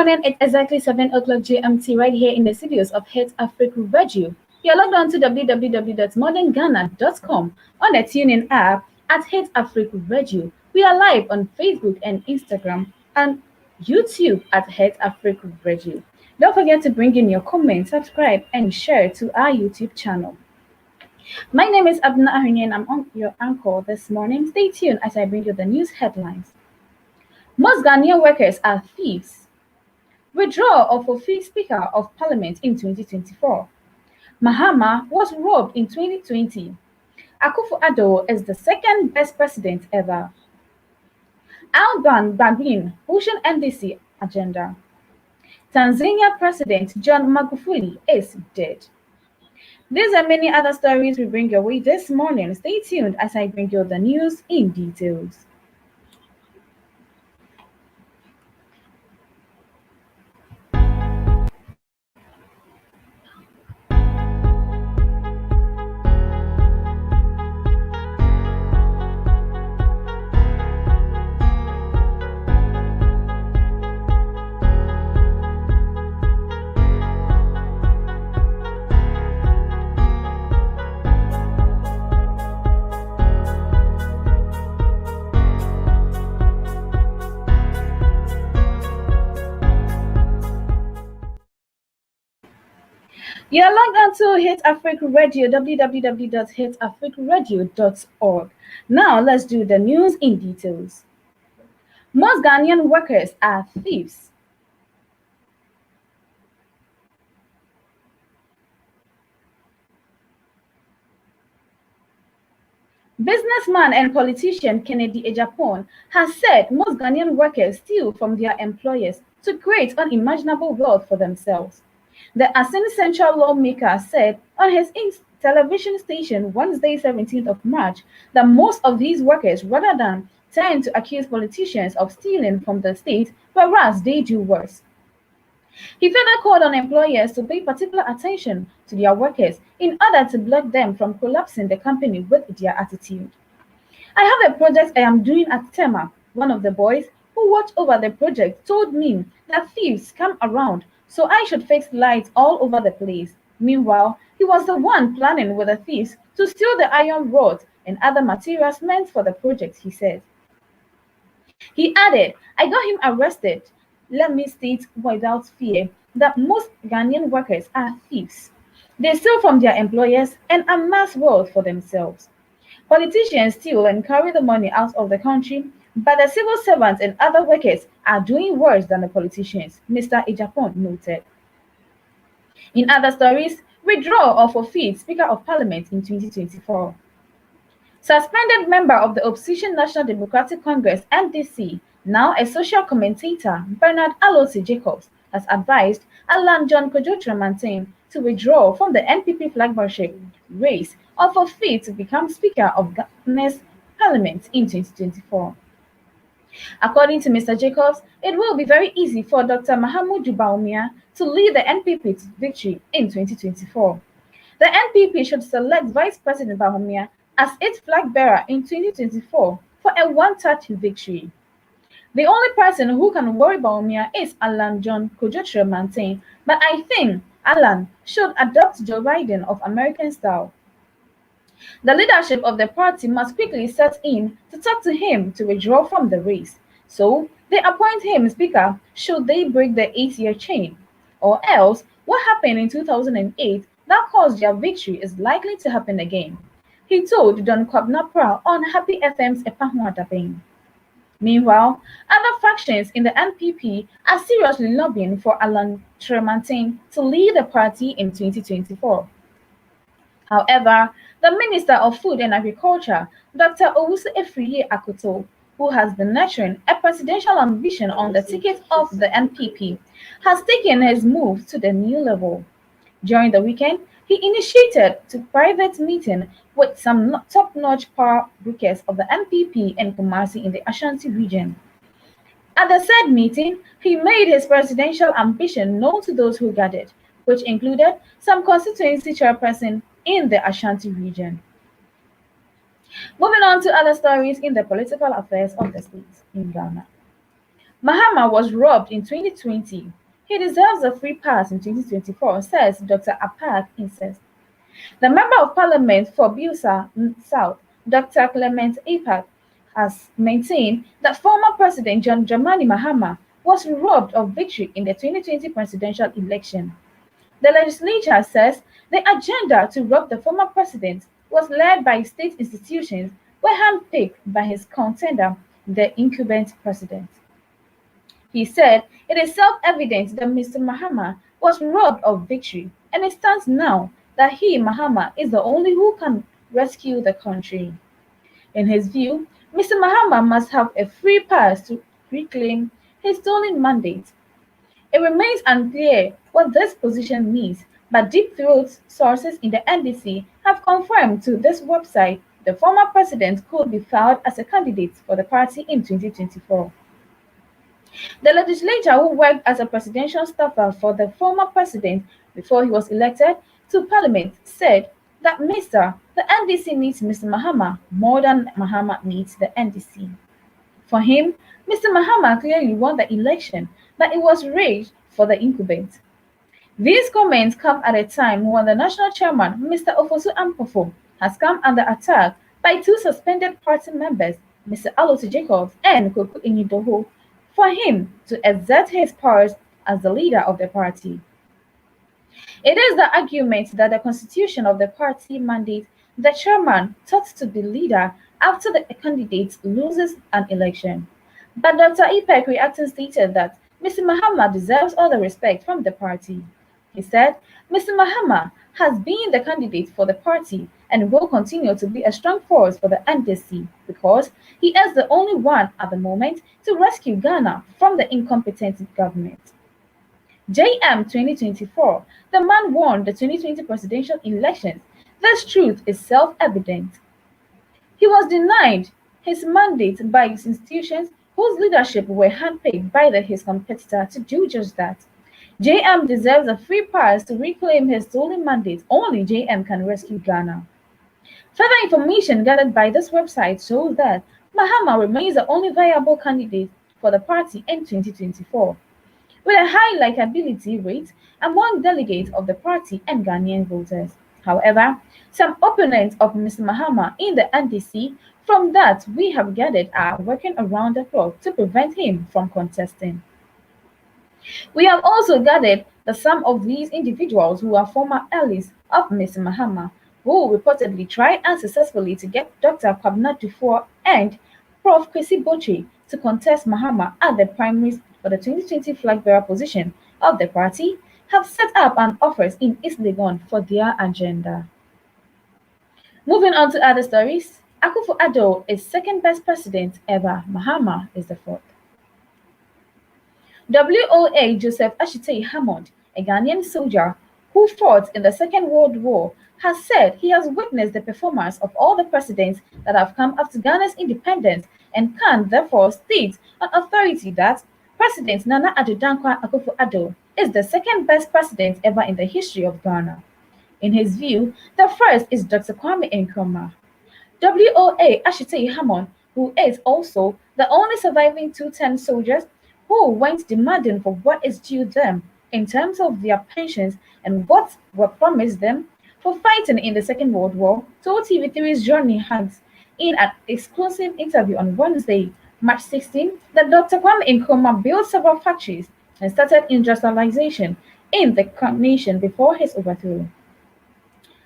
morning. It's exactly 7 o'clock GMT right here in the studios of HitzAfrik Radio. You're logged on to www.modernghana.com on the TuneIn app at HitzAfrik Radio. We are live on Facebook and Instagram and YouTube at HitzAfrik Radio. Don't forget to bring in your comments, subscribe, and share to our YouTube channel. My name is Abena, Ahwinie, and I'm on your anchor this morning. Stay tuned as I bring you the news headlines. Most Ghanaian workers are thieves. Withdrawal of Ofi Speaker of Parliament in 2024. Mahama was robbed in 2020. Akufo-Addo is the second best president ever. Alban Bagbin pushing NDC agenda. Tanzania President John Mcfully is dead. These and many other stories we bring your way this morning. Stay tuned as I bring you the news in details. You're logged on to HitzAfrik Radio, www.hitzafrikradio.org. Now let's do the news in details. Most Ghanaian workers are thieves. Businessman and politician Kennedy Ejapon has said most Ghanaian workers steal from their employers to create unimaginable wealth for themselves. The Assin Central lawmaker said on his television station Wednesday, 17th of March, that most of these workers, rather than tend to accuse politicians of stealing from the state, whereas they do worse. He further called on employers to pay particular attention to their workers in order to block them from collapsing the company with their attitude. I have a project I am doing at Tema. One of the boys who watched over the project told me that thieves come around, so I should fix lights all over the place. Meanwhile, he was the one planning with the thieves to steal the iron rods and other materials meant for the project, he said. He added, I got him arrested. Let me state without fear that most Ghanaian workers are thieves. They steal from their employers and amass wealth for themselves. Politicians steal and carry the money out of the country, but the civil servants and other workers are doing worse than the politicians, Mr. Ejapon noted. In other stories, withdrawal of Ofi Speaker of Parliament in 2024. Suspended member of the opposition National Democratic Congress (NDC), now a social commentator, Bernard Alosi Jacobs, has advised Alan John Kojo-Tremantin to withdraw from the NPP flagship race of Ofi to become Speaker of Ghana's Parliament in 2024. According to Mr. Jacobs, it will be very easy for Dr. Mahamudu Bawumia to lead the NPP to victory in 2024. The NPP should select Vice President Bawumia as its flag bearer in 2024 for a one-touch victory. The only person who can worry Bawumia is Alan John Kojo-Tremantin, but I think Alan should adopt Joe Biden of American style. The leadership of the party must quickly set in to talk to him to withdraw from the race, so they appoint him Speaker should they break the 8-year chain. Or else, what happened in 2008 that caused their victory is likely to happen again, he told Don Kwabena on Happy FM's Epahuadabeng. Meanwhile, other factions in the NPP are seriously lobbying for Alan Tremantin to lead the party in 2024. However, the Minister of Food and Agriculture, Dr. Owusu Efriye Akoto, who has been nurturing a presidential ambition on the ticket of the NPP, has taken his move to the new level. During the weekend, he initiated a private meeting with some top-notch power brokers of the NPP in Kumasi in the Ashanti region. At the said meeting, he made his presidential ambition known to those who gathered, which included some constituency chairperson in the Ashanti region. Moving on to other stories in the political affairs of the state in Ghana. Mahama was robbed in 2020. He deserves a free pass in 2024, says Dr. Apak insists. The Member of Parliament for Busa South, Dr. Clement Apak, has maintained that former President John Dramani Mahama was robbed of victory in the 2020 presidential election. The legislature says the agenda to rob the former president was led by state institutions were handpicked by his contender, the incumbent president. He said it is self-evident that Mr. Mahama was robbed of victory, and it stands now that he, Mahama, is the only who can rescue the country. In his view, Mr. Mahama must have a free pass to reclaim his stolen mandate. It remains unclear what this position means, but deep-throat sources in the NDC have confirmed to this website the former president could be filed as a candidate for the party in 2024. The legislator, who worked as a presidential staffer for the former president before he was elected to parliament, said that the NDC needs Mr. Mahama more than Mahama needs the NDC. For him, Mr. Mahama clearly won the election, but it was rigged for the incumbent. These comments come at a time when the national chairman, Mr. Ofosu Ampofo, has come under attack by two suspended party members, Mr. Alotu Jacobs and Koku Inidoho, for him to exert his powers as the leader of the party. It is the argument that the constitution of the party mandates the chairman thought to be leader after the candidate loses an election. But Dr. Ipek reacting stated that Mr. Mahama deserves all the respect from the party. He said, Mr. Mahama has been the candidate for the party and will continue to be a strong force for the NDC because he is the only one at the moment to rescue Ghana from the incompetent government. JM 2024, the man won the 2020 presidential elections. This truth is self-evident. He was denied his mandate by his institutions whose leadership were handpicked by his competitor to do just that. JM deserves a free pass to reclaim his stolen mandate. Only JM can rescue Ghana. Further information gathered by this website shows that Mahama remains the only viable candidate for the party in 2024, with a high likability rate among delegates of the party and Ghanaian voters. However, some opponents of Mr. Mahama in the NDC, from that we have gathered, are working around the clock to prevent him from contesting. We have also gathered that some of these individuals who are former allies of Mr. Mahama, who reportedly tried unsuccessfully to get Dr. Kwabena Dufour and Prof. Kwesi Boche to contest Mahama at the primaries for the 2020 flag bearer position of the party, have set up an office in East Legon for their agenda. Moving on to other stories, Akufo-Addo is second best president ever. Mahama is the fourth. WOA Joseph Ashitey Hammond, a Ghanaian soldier who fought in the Second World War, has said he has witnessed the performance of all the presidents that have come after Ghana's independence and can therefore state on authority that President Nana Addo Dankwa Akufo-Addo is the second best president ever in the history of Ghana. In his view, the first is Dr. Kwame Nkrumah. WOA Ashitey Hammond, who is also the only surviving two-term soldiers who went demanding for what is due them in terms of their pensions and what were promised them for fighting in the Second World War, told TV3's Johnny Hanks in an exclusive interview on Wednesday, March 16, that Dr. Kwame Nkrumah built several factories and started industrialization in the nation before his overthrow.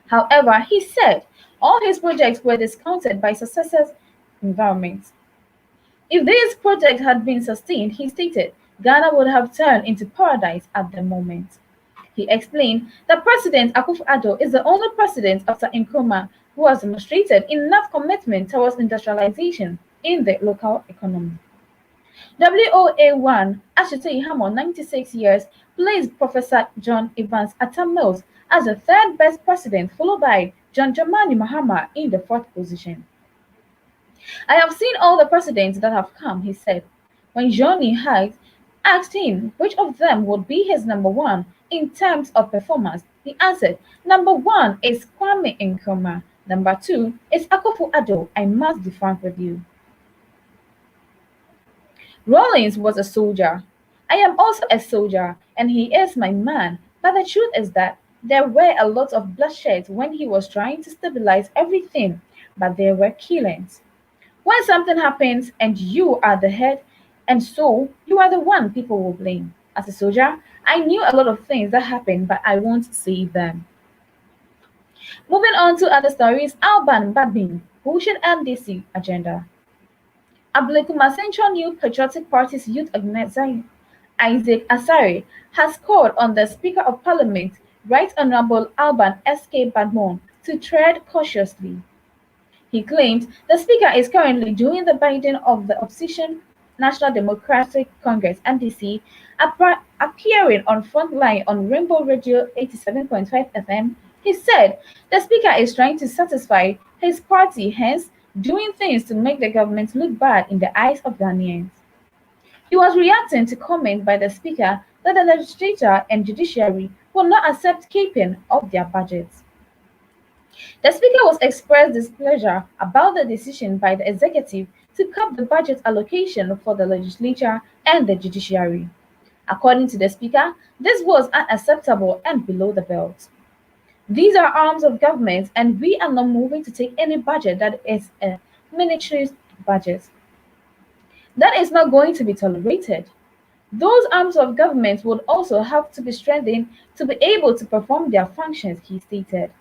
However, he said all his projects were discounted by successors' environments. If these projects had been sustained, he stated, Ghana would have turned into paradise at the moment. He explained that President Akufo-Addo is the only president after Nkrumah who has demonstrated enough commitment towards industrialization in the local economy. WOA1 Ashitey Hammond, 96 years, placed Professor John Evans Atta Mills as the third best president, followed by John Dramani Mahama in the fourth position. I have seen all the presidents that have come, he said. When Johnny Hyde asked him which of them would be his number one in terms of performance, he answered, number one is Kwame Nkrumah, number two is Akufo-Addo. I must be frank with you. Rawlings was a soldier. I am also a soldier, and he is my man. But the truth is that there were a lot of bloodshed when he was trying to stabilize everything, but there were killings. When something happens and you are the head, and so you are the one people will blame. As a soldier, I knew a lot of things that happened, but I won't say them. Moving on to other stories, Alban Babin, who should end this agenda. Ablekuma Central New Patriotic Party's youth organizer Isaac Asare has called on the Speaker of Parliament, Right Honourable Alban S.K. Badmon, to tread cautiously. He claimed the Speaker is currently doing the bidding of the opposition National Democratic Congress (NDC), appearing on Frontline on Rainbow Radio 87.5 FM. He said the Speaker is trying to satisfy his party, hence doing things to make the government look bad in the eyes of Ghanaians. He was reacting to comment by the Speaker that the legislature and judiciary will not accept caping of their budgets. The Speaker was expressed displeasure about the decision by the executive to cap the budget allocation for the legislature and the judiciary. According to the Speaker, this was unacceptable and below the belt. These are arms of government, and we are not moving to take any budget that is a military budget. That is not going to be tolerated. Those arms of government would also have to be strengthened to be able to perform their functions, he stated.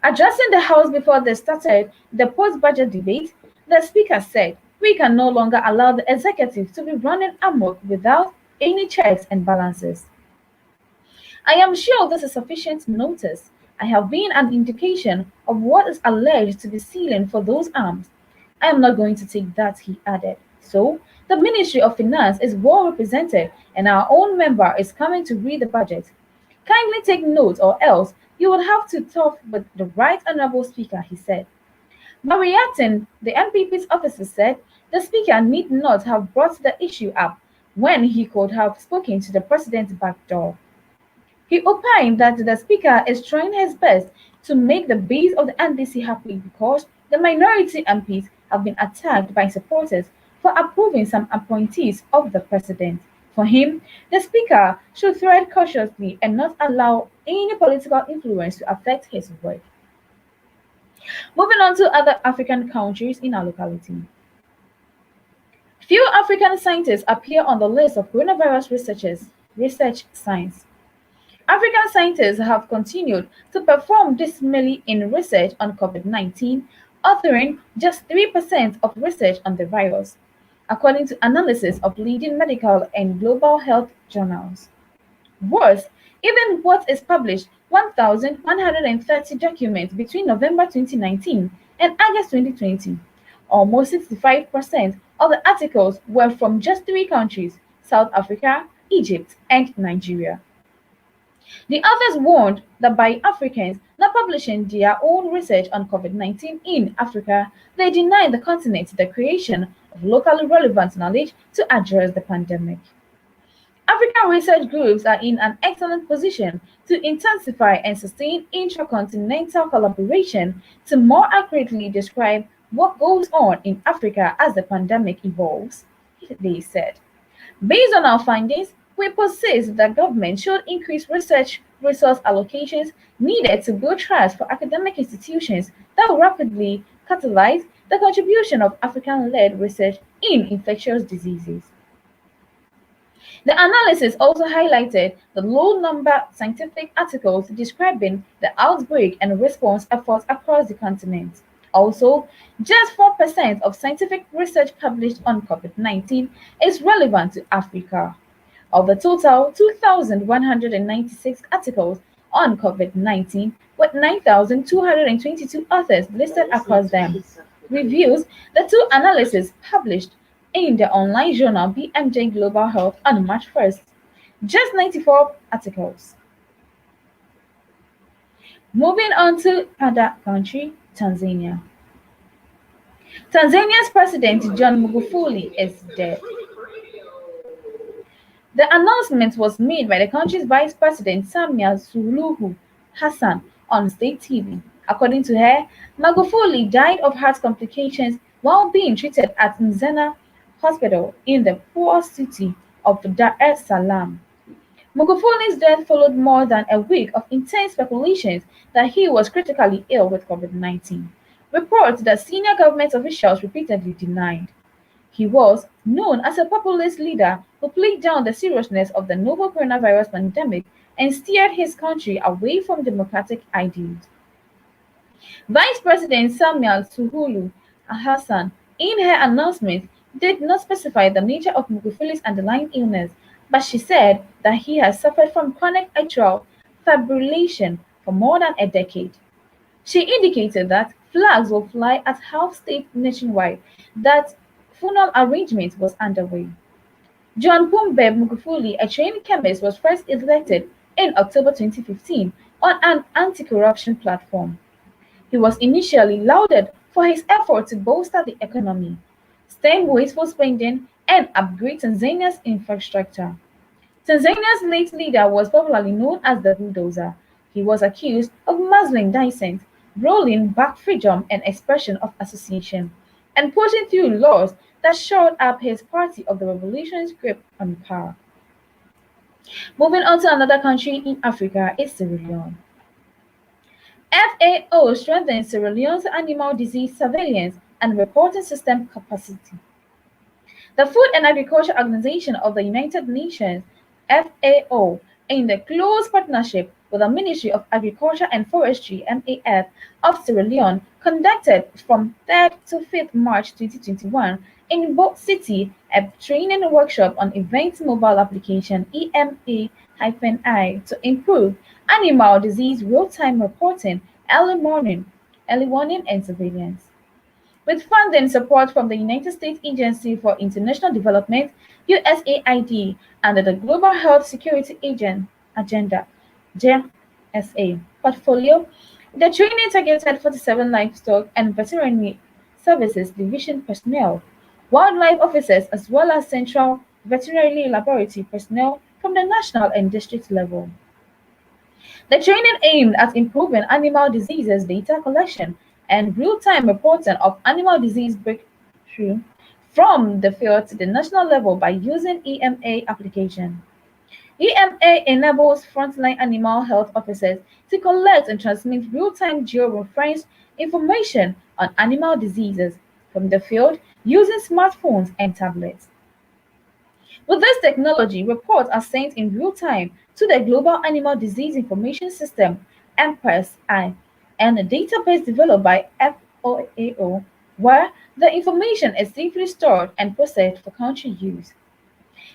Addressing the House before they started the post-budget debate, the Speaker said, "We can no longer allow the executive to be running amok without any checks and balances. I am sure this is sufficient notice. I have been an indication of what is alleged to be ceiling for those arms. I am not going to take that," he added. So, the Ministry of Finance is well represented and our own member is coming to read the budget. Kindly take note or else you would have to talk with the Right Honourable Speaker, he said. By reacting, the NPP's officer said the Speaker need not have brought the issue up when he could have spoken to the President's back door. He opined that the Speaker is trying his best to make the base of the NDC happy because the minority MPs have been attacked by supporters for approving some appointees of the President. For him, the Speaker should tread cautiously and not allow any political influence to affect his work. Moving on to other African countries in our locality. Few African scientists appear on the list of coronavirus research science. African scientists have continued to perform dismally in research on COVID-19, authoring just 3% of research on the virus, according to analysis of leading medical and global health journals. Worse, even what is published 1,130 documents between November 2019 and August 2020. Almost 65% of the articles were from just three countries: South Africa, Egypt, and Nigeria. The authors warned that by Africans not publishing their own research on COVID-19 in Africa, they deny the continent the creation of locally relevant knowledge to address the pandemic. African research groups are in an excellent position to intensify and sustain intracontinental collaboration to more accurately describe what goes on in Africa as the pandemic evolves, they said. Based on our findings, we persist that government should increase research resource allocations needed to build trust for academic institutions that will rapidly catalyze the contribution of African-led research in infectious diseases. The analysis also highlighted the low number of scientific articles describing the outbreak and response efforts across the continent. Also, just 4% of scientific research published on COVID-19 is relevant to Africa. Of the total 2,196 articles on COVID-19, with 9,222 authors listed across them. Reviews the two analyses published in the online journal BMJ Global Health on March 1st. Just 94 articles. Moving on to other country, Tanzania. Tanzania's President John Mcfully is dead. The announcement was made by the country's Vice President Samia Suluhu Hassan on state TV. According to her, Magufuli died of heart complications while being treated at Nzena hospital in the poor city of Dar es Salaam. Mcfully's death followed more than a week of intense speculations that he was critically ill with COVID-19, reports that senior government officials repeatedly denied. He was known as a populist leader who played down the seriousness of the novel coronavirus pandemic and steered his country away from democratic ideals. Vice President Samuel Suluhu Hassan, in her announcement, did not specify the nature of Mcfully's underlying illness, but she said that he has suffered from chronic atrial fibrillation for more than a decade. She indicated that flags will fly at half-state nationwide, that funeral arrangement was underway. John Pombe Magufuli, a trained chemist, was first elected in October 2015 on an anti-corruption platform. He was initially lauded for his effort to bolster the economy, stem wasteful spending, and upgrade Tanzania's infrastructure. Tanzania's late leader was popularly known as the bulldozer. He was accused of muzzling dissent, rolling back freedom and expression of association, and pushing through laws that shored up his party of the revolution's grip on power. Moving on to another country in Africa is Sierra Leone. FAO strengthens Sierra Leone's animal disease surveillance and reporting system capacity. The Food and Agriculture Organization of the United Nations, FAO, in the close partnership with the Ministry of Agriculture and Forestry (MAF) of Sierra Leone, conducted from 3rd to 5th March 2021 in Bolt City a training workshop on Event Mobile Application (EMA-I) to improve animal disease real-time reporting, early warning and surveillance. With funding support from the United States Agency for International Development (USAID) under the Global Health Security Agenda (GSA) portfolio, the training targeted 47 livestock and veterinary services division personnel, wildlife officers, as well as central veterinary laboratory personnel from the national and district level. The training aimed at improving animal diseases data collection and real-time reporting of animal disease breakthrough from the field to the national level by using EMA application. EMA enables frontline animal health officers to collect and transmit real-time geo-reference information on animal diseases from the field using smartphones and tablets. With this technology, reports are sent in real time to the Global Animal Disease Information System (MPRSI) and a database developed by FAO, where the information is safely stored and processed for country use.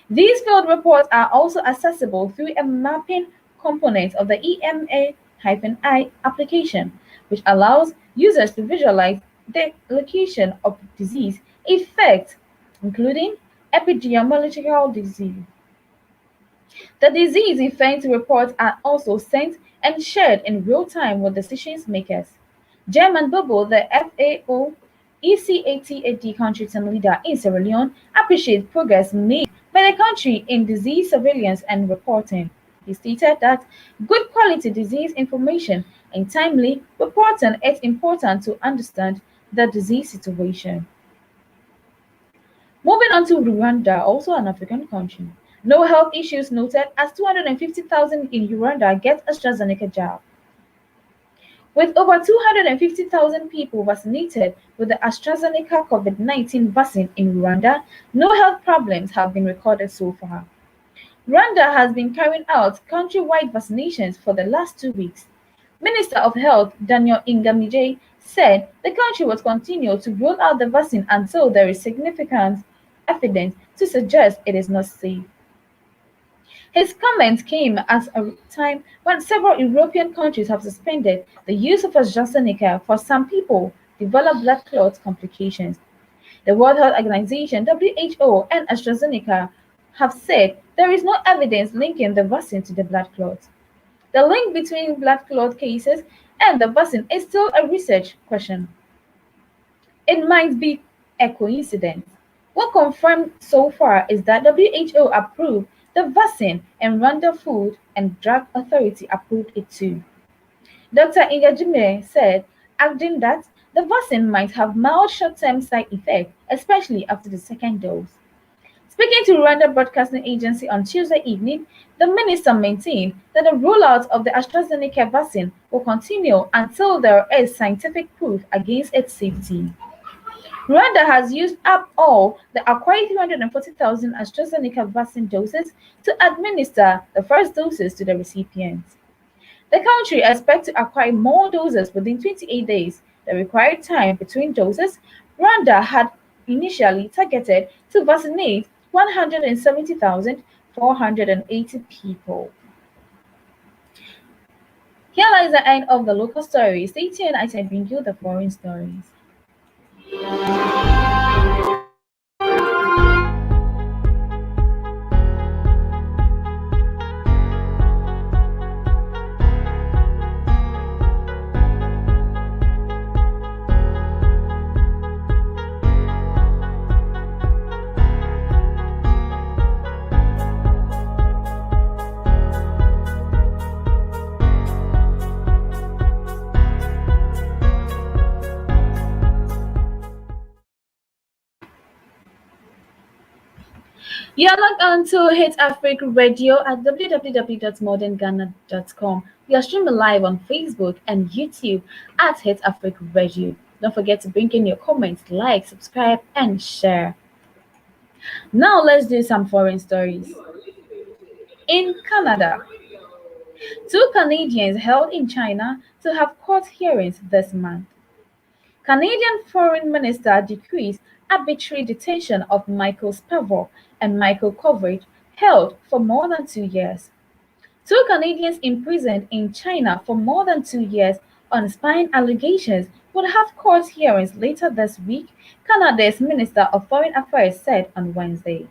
These field reports are also accessible through a mapping component of the EMA-I application, which allows users to visualize the location of disease effects, including epidemiological disease. The disease effects reports are also sent and shared in real time with decision makers. German Bobo, the FAO ECATAD country team leader in Sierra Leone, appreciates progress made by the country in disease surveillance and reporting. He stated that good quality disease information and timely reporting is important to understand the disease situation. Moving on to Rwanda, also an African country. No health issues noted as 250,000 in Rwanda get AstraZeneca jab. With over 250,000 people vaccinated with the AstraZeneca COVID-19 vaccine in Rwanda, no health problems have been recorded so far. Rwanda has been carrying out countrywide vaccinations for the last 2 weeks. Minister of Health Daniel Ingamije said the country will continue to roll out the vaccine until there is significant evidence to suggest it is not safe. His comment came at a time when several European countries have suspended the use of AstraZeneca for some people develop blood clot complications. The World Health Organization (WHO) and AstraZeneca have said there is no evidence linking the vaccine to the blood clot. The link between blood clot cases and the vaccine is still a research question. It might be a coincidence. What confirmed so far is that WHO approved the vaccine and Rwanda Food and Drug Authority approved it too. Dr. Ingajime said, adding that the vaccine might have mild short-term side effects, especially after the second dose. Speaking to Rwanda Broadcasting Agency on Tuesday evening, the minister maintained that the rollout of the AstraZeneca vaccine will continue until there is scientific proof against its safety. Rwanda has used up all the acquired 340,000 AstraZeneca vaccine doses to administer the first doses to the recipients. The country expects to acquire more doses within 28 days, the required time between doses. Rwanda had initially targeted to vaccinate 170,480 people. Here lies the end of the local story. Stay tuned as I bring you the foreign stories. You're logged on to HitzAfrik Radio at www.modernghana.com. We are streaming live on Facebook and YouTube at HitzAfrik Radio. Don't forget to bring in your comments, like, subscribe, and share. Now let's do some foreign stories. In Canada, two Canadians held in China to have court hearings this month. Canadian Foreign Minister decrees arbitrary detention of Michael Spavor and Michael Kovrig held for more than 2 years. Two Canadians imprisoned in China for more than 2 years on spying allegations will have court hearings later this week, Canada's Minister of Foreign Affairs said on Wednesday.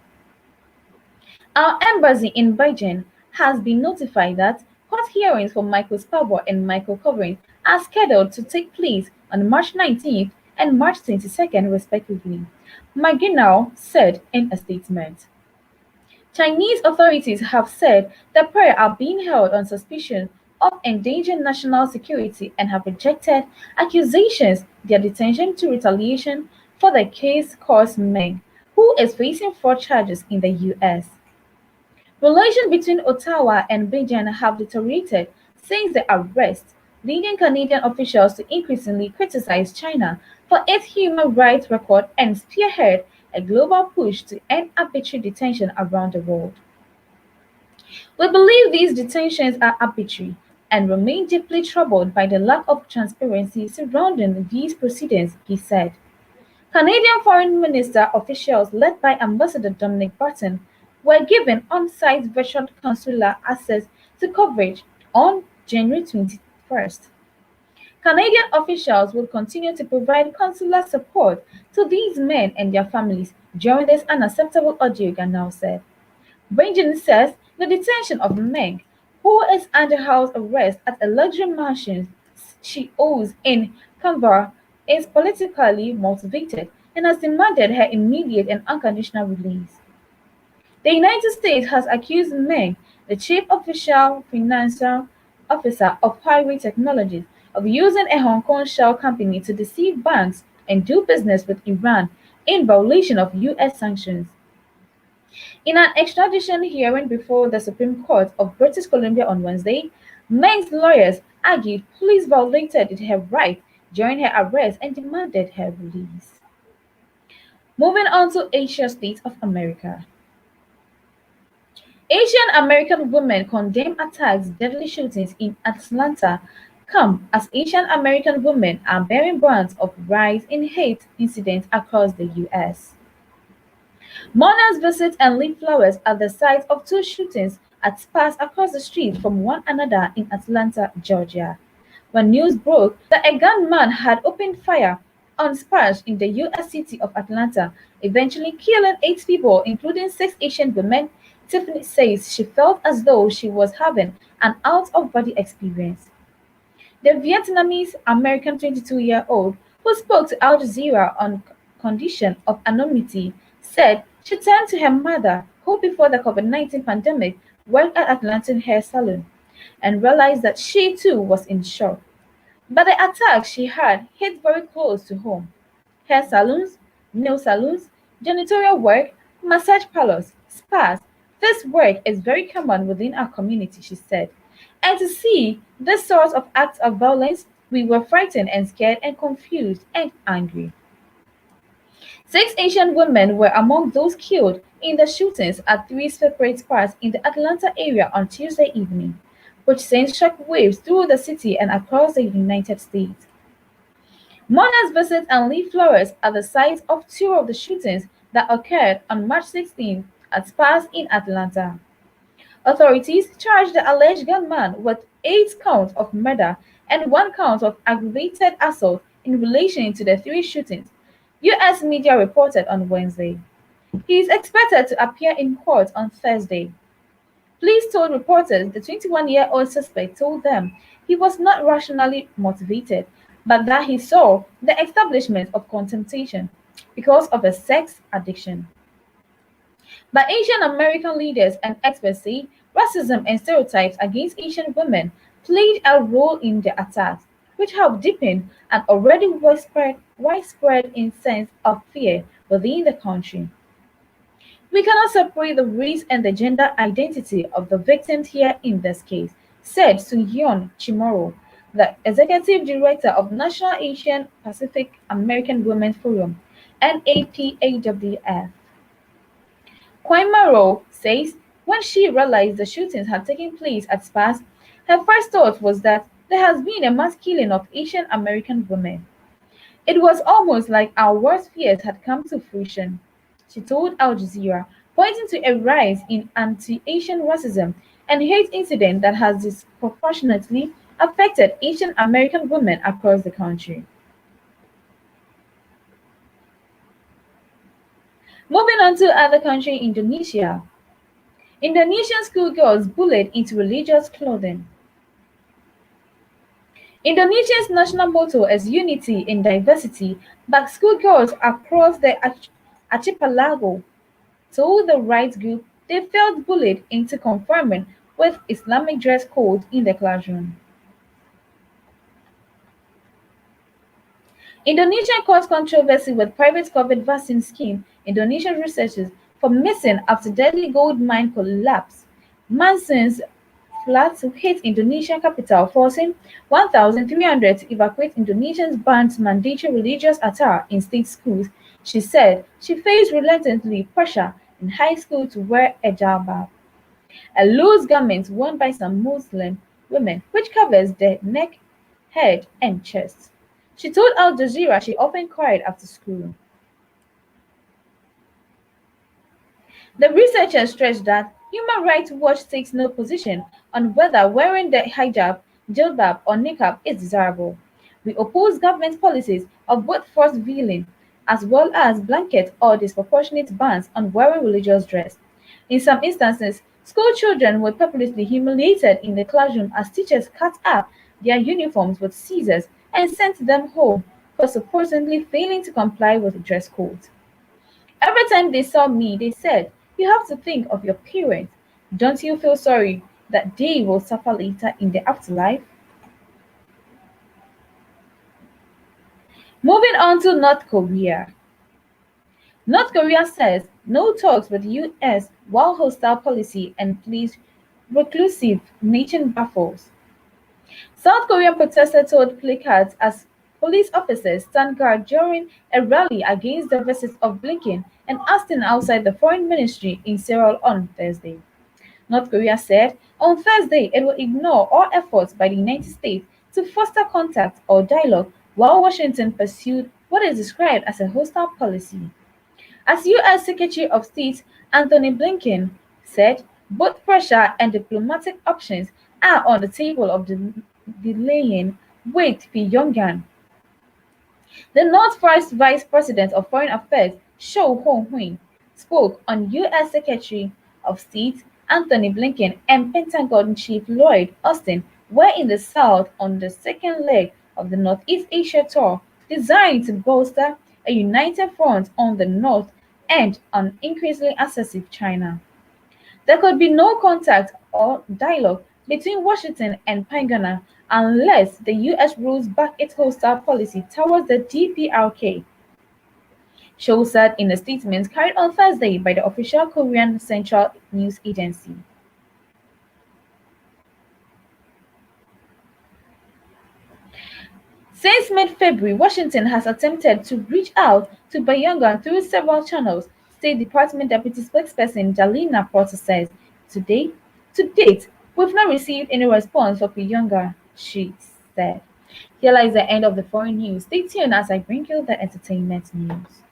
Our embassy in Beijing has been notified that court hearings for Michael Spavor and Michael Kovrig are scheduled to take place on March 19th and March 22nd, respectively, Maginau said in a statement. Chinese authorities have said the pair are being held on suspicion of endangering national security and have rejected accusations their detention to retaliation for the case caused Meng, who is facing fraud charges in the U.S. Relations between Ottawa and Beijing have deteriorated since the arrest, leading Canadian officials to increasingly criticize China for its human rights record and spearhead a global push to end arbitrary detention around the world. We believe these detentions are arbitrary and remain deeply troubled by the lack of transparency surrounding these proceedings, he said. Canadian Foreign Minister officials led by Ambassador Dominic Barton were given on-site virtual consular access to coverage on January 21st. Canadian officials will continue to provide consular support to these men and their families during this unacceptable ordeal, Ganao said. Beijing says the detention of Meng, who is under house arrest at a luxury mansion she owns in Canberra, is politically motivated and has demanded her immediate and unconditional release. The United States has accused Meng, the chief official financial officer of Huawei Technologies, of using a Hong Kong shell company to deceive banks and do business with Iran in violation of U.S. sanctions. In an extradition hearing before the Supreme Court of British Columbia on Wednesday, Meng's lawyers argued police violated her rights during her arrest and demanded her release. Moving on to Asia states of America. Asian American women condemn attacks, deadly shootings in Atlanta come as Asian American women are bearing brands of rise in hate incidents across the U.S. Mourners visit and leave flowers at the site of two shootings at spas across the street from one another in Atlanta, Georgia. When news broke that a gunman had opened fire on spas in the U.S. city of Atlanta, eventually killing 8 people, including 6 Asian women, Tiffany says she felt as though she was having an out-of-body experience. The Vietnamese American 22-year-old, who spoke to Al Jazeera on condition of anonymity, said she turned to her mother, who before the COVID-19 pandemic worked at Atlanta hair salon, and realized that she too was in shock. But the attack she had hit very close to home. Hair salons, nail salons, janitorial work, massage parlors, spas. This work is very common within our community, she said. And to see this sort of acts of violence, we were frightened and scared and confused and angry. 6 Asian women were among those killed in the shootings at 3 separate spas in the Atlanta area on Tuesday evening, which sent shockwaves through the city and across the United States. Mourners visit and leave flowers at the site of 2 of the shootings that occurred on March 16 at spas in Atlanta. Authorities charged the alleged gunman with 8 counts of murder and 1 count of aggravated assault in relation to the 3 shootings, U.S. media reported on Wednesday. He is expected to appear in court on Thursday. Police told reporters the 21-year-old suspect told them he was not rationally motivated, but that he saw the establishment of contemplation because of a sex addiction. But Asian American leaders and experts say racism and stereotypes against Asian women played a role in the attacks, which have deepened an already widespread sense of fear within the country. We cannot separate the race and the gender identity of the victims here in this case, said Sunhyun Chimoro, the executive director of National Asian Pacific American Women's Forum, NAPAWF. Kwaimaro says when she realized the shootings had taken place at spas, her first thought was that there has been a mass killing of Asian American women. It was almost like our worst fears had come to fruition, she told Al Jazeera, pointing to a rise in anti-Asian racism and hate incidents that has disproportionately affected Asian American women across the country. Moving on to other country, Indonesia. Indonesian schoolgirls bullied into religious clothing. Indonesia's national motto is unity in diversity, but schoolgirls across the archipelago told the rights group they felt bullied into conforming with Islamic dress code in the classroom. Indonesia caused controversy with private COVID vaccine scheme Indonesian researchers for missing after deadly gold mine collapse. Monsoons floods hit Indonesian capital, forcing 1,300 to evacuate Indonesians banned mandatory religious attire in state schools. She said she faced relentlessly pressure in high school to wear a jalbab, a loose garment worn by some Muslim women which covers the neck, head, and chest. She told Al Jazeera she often cried after school. The researcher stressed that Human Rights Watch takes no position on whether wearing the hijab, jilbab, or niqab is desirable. We oppose government policies of both forced veiling as well as blanket or disproportionate bans on wearing religious dress. In some instances, school children were publicly humiliated in the classroom as teachers cut up their uniforms with scissors and sent them home for supposedly failing to comply with the dress code. Every time they saw me, they said, "You have to think of your parents. Don't you feel sorry that they will suffer later in the afterlife?" Moving on to North Korea. North Korea says no talks with US while hostile policy and pleads reclusive nation baffles. South Korean protesters told placards as police officers stand guard during a rally against the visits of Blinken and Austin outside the foreign ministry in Seoul on Thursday. North Korea said on Thursday it will ignore all efforts by the United States to foster contact or dialogue while Washington pursued what is described as a hostile policy. As U.S. Secretary of State Anthony Blinken said, both pressure and diplomatic options are on the table of delaying with Pyongyang. The North First Vice President of Foreign Affairs, Cho Hong-hui, spoke on U.S. Secretary of State Anthony Blinken and Pentagon Chief Lloyd Austin were in the South on the second leg of the Northeast Asia tour designed to bolster a united front on the North and an increasingly assertive China. There could be no contact or dialogue between Washington and Pyongyang unless the U.S. rolls back its hostile policy towards the DPRK. Cho said in a statement carried on Thursday by the official Korean Central News Agency. Since mid-February, Washington has attempted to reach out to Pyongyang through several channels, State Department Deputy Spokesperson Jalina Porter says. To date, we've not received any response from Pyongyang, she said. Here lies the end of the foreign news. Stay tuned as I bring you the entertainment news.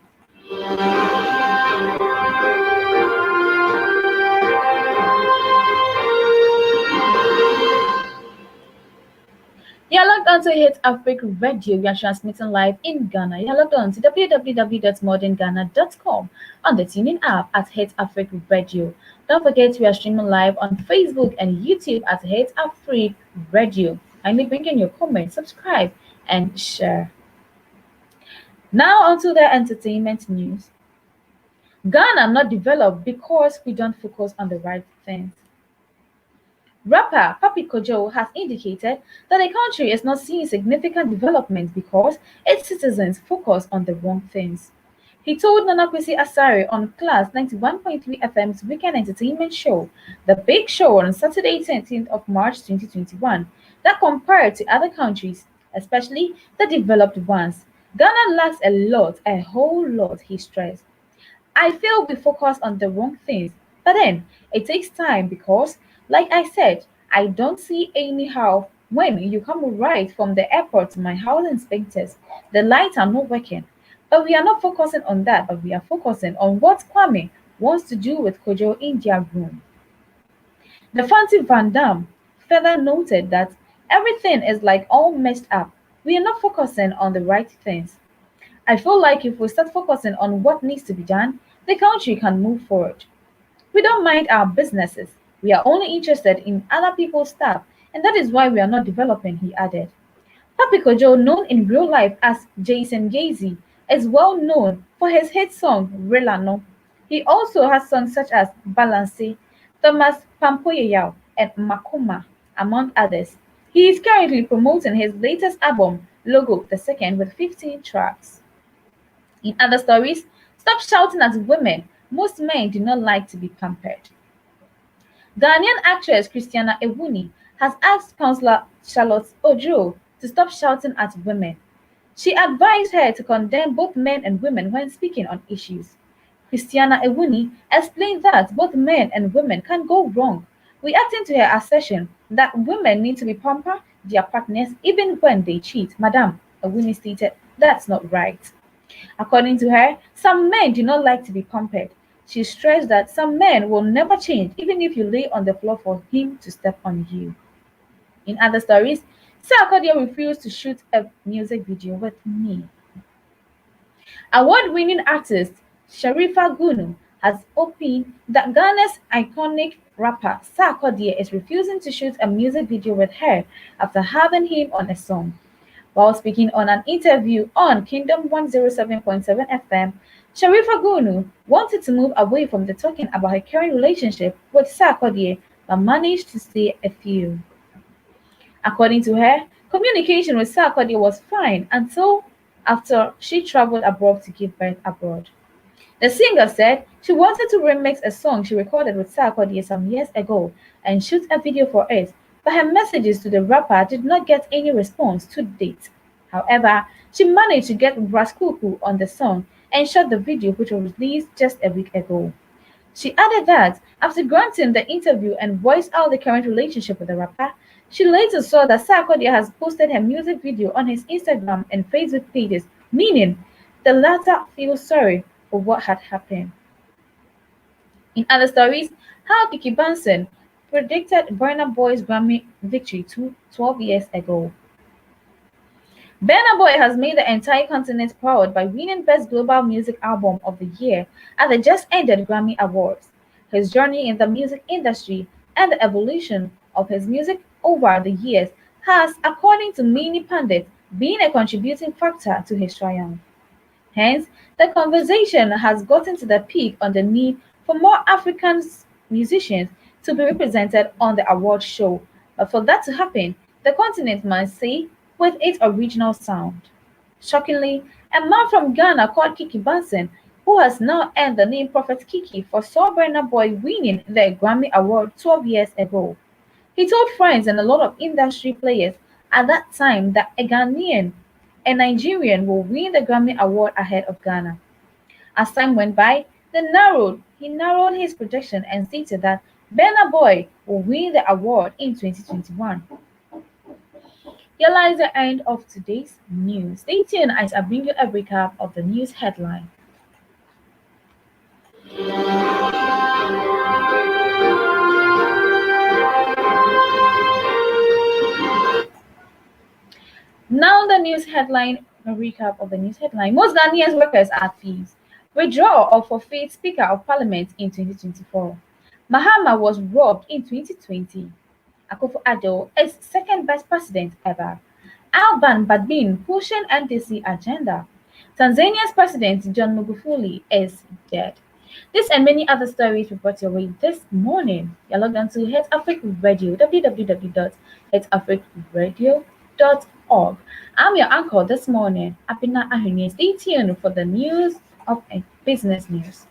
You're logged on to HitzAfrik Radio. We are transmitting live in Ghana. You're logged on to www.modernghana.com on the TuneIn app at HitzAfrik Radio. Don't forget we are streaming live on Facebook and YouTube at HitzAfrik Radio. Kindly bring in your comments, subscribe, and share. Now onto the entertainment news. Ghana not developed because we don't focus on the right things. Rapper Papi Kojo has indicated that the country is not seeing significant development because its citizens focus on the wrong things. He told Nana Kwesi Asare on Class 91.3 FM's weekend entertainment show, The Big Show, on Saturday 13th of March 2021, that compared to other countries, especially the developed ones, Ghana lacks a whole lot, he stressed. I feel we focus on the wrong things, but then it takes time because, like I said, I don't see anyhow when you come right from the airport to my house inspectors, the lights are not working. But we are not focusing on that, but we are focusing on what Kwame wants to do with Kojo in their room. The Fancy Van Dam further noted that everything is like all messed up. We are not focusing on the right things. I feel like if we start focusing on what needs to be done, the country can move forward. We don't mind our businesses. We are only interested in other people's stuff, and that is why we are not developing, he added. Papi Kojo, known in real life as Jason Gazy, is well known for his hit song Relano. He also has songs such as Balance, Thomas Pampoyeyao, and Makoma, among others. He is currently promoting his latest album, Logo the Second, with 15 tracks. In other stories, stop shouting at women. Most men do not like to be pampered. Ghanaian actress Christiana Ahwinie has asked Councillor Charlotte Ojo to stop shouting at women. She advised her to condemn both men and women when speaking on issues. Christiana Ahwinie explained that both men and women can go wrong, reacting to her assertion that women need to be pamper their partners even when they cheat. Madam, Ahwinie stated, that's not right. According to her, some men do not like to be pampered. She stressed that some men will never change even if you lay on the floor for him to step on you. In other stories, Sarkodie refused to shoot a music video with me. Award-winning artist Sharifa Gunu has opined that Ghana's iconic rapper Sarkodie is refusing to shoot a music video with her after having him on a song. While speaking on an interview on Kingdom 107.7 FM, Sharifa Gunu wanted to move away from the talking about her current relationship with Sarkodie, but managed to say a few. According to her, communication with Sarkodie was fine until after she traveled abroad to give birth abroad. The singer said she wanted to remix a song she recorded with Sarkodie some years ago and shoot a video for it, but her messages to the rapper did not get any response to date. However, she managed to get Raskuku on the song and shot the video, which was released just a week ago. She added that after granting the interview and voiced out the current relationship with the rapper, she later saw that Sarkodie has posted her music video on his Instagram and Facebook pages, meaning the latter feels sorry for what had happened. In other stories, how Kiki Benson predicted Burna Boy's Grammy victory 12 years ago. Burna Boy has made the entire continent proud by winning Best Global Music Album of the Year at the just-ended Grammy Awards. His journey in the music industry and the evolution of his music over the years has, according to many pundits, been a contributing factor to his triumph. Hence, the conversation has gotten to the peak on the need for more African musicians to be represented on the award show. But for that to happen, the continent must say with its original sound. Shockingly, a man from Ghana called Kiki Benson, who has now earned the name Prophet Kiki for saw Burna Boy winning the Grammy Award 12 years ago. He told friends and a lot of industry players at that time that a Nigerian, will win the Grammy Award ahead of Ghana. As time went by, he narrowed his projection and stated that Burna Boy will win the award in 2021. Here lies the end of today's news. Stay tuned as I bring you a recap of the news headline. Now the news headline, a recap of the news headline. Most Ghanaian workers are thieves. Withdrawal of forfeit Speaker of Parliament in 2024. Mahama was robbed in 2020. Akufo-Addo is second best president ever. Alban Badbin pushing NDC agenda. Tanzania's President John Mcfully is dead. This and many other stories we brought your way this morning. You're logged on to HitzAfrik Radio, www.hitzafrikradio.org. I'm your anchor this morning, Abena Ahwinie. Stay tuned for the news of business news.